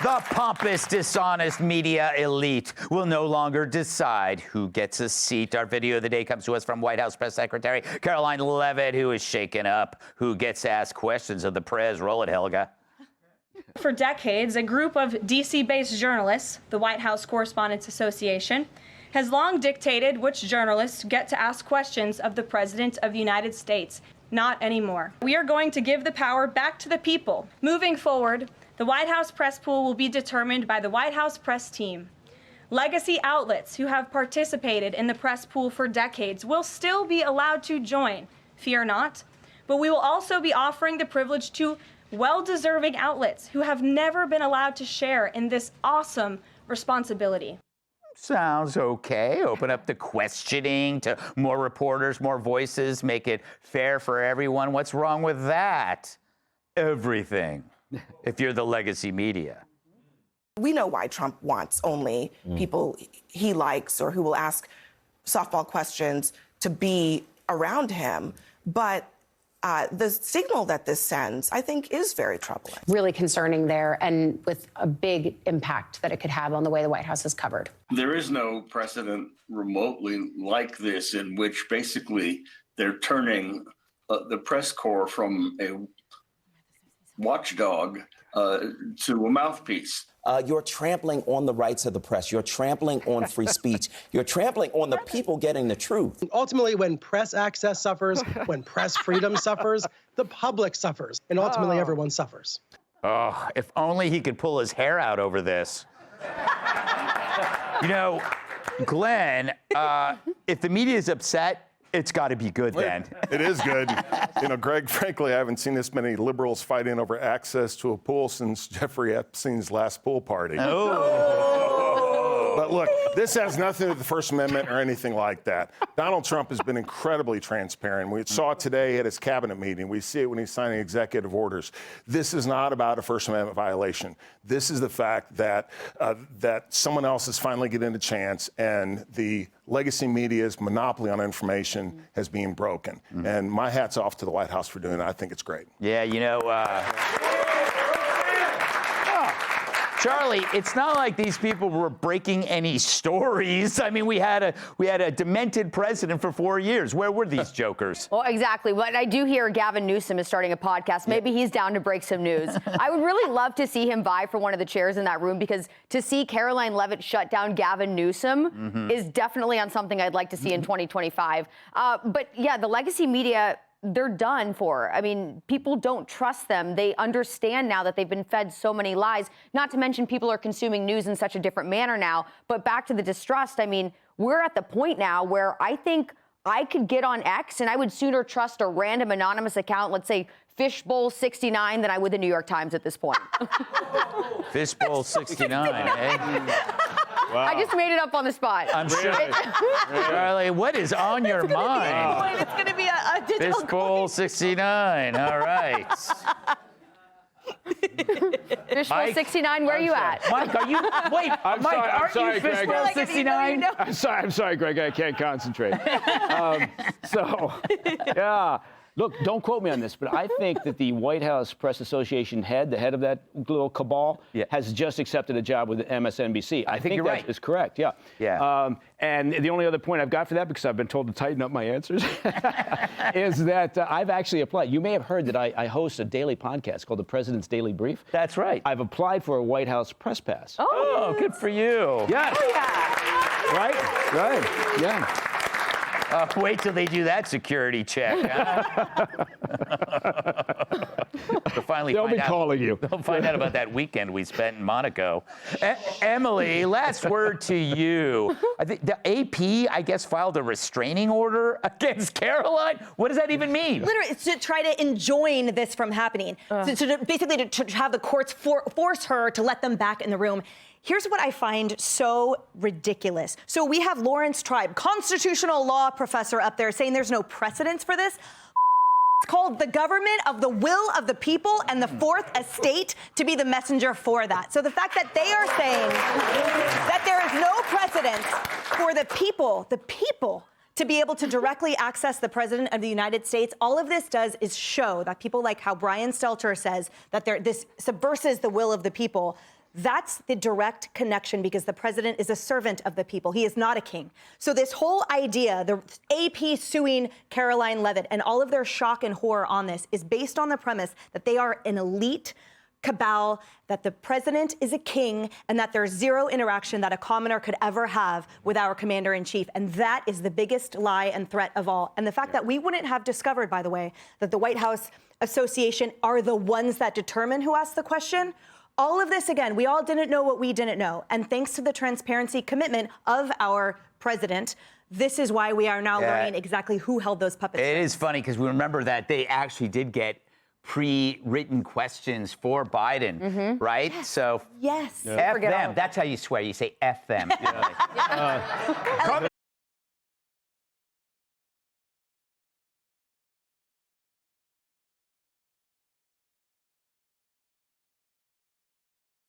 The pompous, dishonest media elite will no longer decide who gets a seat. Our video of the day comes to us from White House Press Secretary Karoline Leavitt, who is shaken up. Who gets asked questions of the press? Roll it, Helga. For decades, a group of D.C.-based journalists, the White House Correspondents Association, has long dictated which journalists get to ask questions of the President of the United States. Not anymore. We are going to give the power back to the people. Moving forward, the White House press pool will be determined by the White House press team. Legacy outlets who have participated in the press pool for decades will still be allowed to join, fear not, but we will also be offering the privilege to well-deserving outlets who have never been allowed to share in this awesome responsibility. Sounds okay. Open up the questioning to more reporters, more voices, make it fair for everyone. What's wrong with that? Everything, if you're the legacy media. We know why Trump wants only people he likes or who will ask softball questions to be around him. But the signal that this sends, I think, is very troubling. Really concerning there, and with a big impact that it could have on the way the White House is covered. There is no precedent remotely like this in which basically they're turning the press corps from a watchdog to a mouthpiece. You're trampling on the rights of the press. You're trampling on free speech. You're trampling on the people getting the truth. Ultimately, when press access suffers, when press freedom suffers, the public suffers, and ultimately everyone suffers. Oh, if only he could pull his hair out over this. You know, Glenn, if the media is upset, it's got to be good then. It is good. You know, Greg, frankly, I haven't seen this many liberals fighting over access to a pool since Jeffrey Epstein's last pool party. But look, this has nothing to do with the First Amendment or anything like that. Donald Trump has been incredibly transparent. We saw it today at his cabinet meeting. We see it when he's signing executive orders. This is not about a First Amendment violation. This is the fact that that someone else is finally getting a chance, and the legacy media's monopoly on information has been broken. And my hat's off to the White House for doing it. I think it's great. Yeah, you know, Charlie, it's not like these people were breaking any stories. I mean, we had a demented president for 4 years. Where were these jokers? Well, exactly. But I do hear Gavin Newsom is starting a podcast. Maybe he's down to break some news. I would really love to see him vie for one of the chairs in that room, because to see Karoline Leavitt shut down Gavin Newsom is definitely on something I'd like to see in 2025. But yeah, the legacy media, they're done for. I mean, people don't trust them. They understand now that they've been fed so many lies, not to mention people are consuming news in such a different manner now. But back to the distrust, I mean, we're at the point now where I think I could get on X and I would sooner trust a random anonymous account, let's say Fishbowl 69, than I would the New York Times at this point. Fishbowl 69, eh? Wow. I just made it up on the spot. I'm sure. Charlie, what is on your mind? It's going to be a digital Fishbowl 69, all right. Fishbowl 69, where are you at? Mike, are you? Wait, Mike, aren't you Fishbowl 69? I'm sorry, Greg. I can't concentrate. Yeah. Look, don't quote me on this, but I think that the White House Press Association head, the head of that little cabal, has just accepted a job with MSNBC. I think you're that right. is correct, yeah. And the only other point I've got for that, because I've been told to tighten up my answers, is that I've actually applied. You may have heard that I host a daily podcast called The President's Daily Brief. That's right. I've applied for a White House press pass. Oh, good for you. Yes. Oh, yeah. Right, yeah. Wait till they do that security check. Huh? They'll be calling you. They'll find out about that weekend we spent in Monaco. Emily, last word to you. I think the AP, I guess, filed a restraining order against Karoline. What does that even mean? Literally, it's to try to enjoin this from happening. Basically, to have the courts force her to let them back in the room. Here's what I find so ridiculous. So we have Lawrence Tribe, constitutional law professor up there, saying there's no precedence for this. It's called the government of the will of the people and the fourth estate to be the messenger for that. So the fact that they are saying that there is no precedence for the people to be able to directly access the President of the United States. All of this does is show that people like how Brian Stelter says that this subverses the will of the people. That's the direct connection, because the president is a servant of the people. He is not a king. So this whole idea, the AP suing Karoline Leavitt and all of their shock and horror on this is based on the premise that they are an elite cabal, that the president is a king, and that there's zero interaction that a commoner could ever have with our commander-in-chief. And that is the biggest lie and threat of all. And the fact that we wouldn't have discovered, by the way, that the White House Association are the ones that determine who asks the question. All of this, again, we all didn't know what we didn't know. And thanks to the transparency commitment of our president, this is why we are now learning exactly who held those puppets. It is funny because we remember that they actually did get pre-written questions for Biden, right? Yes. So yes. F them. That's how you swear. You say F them.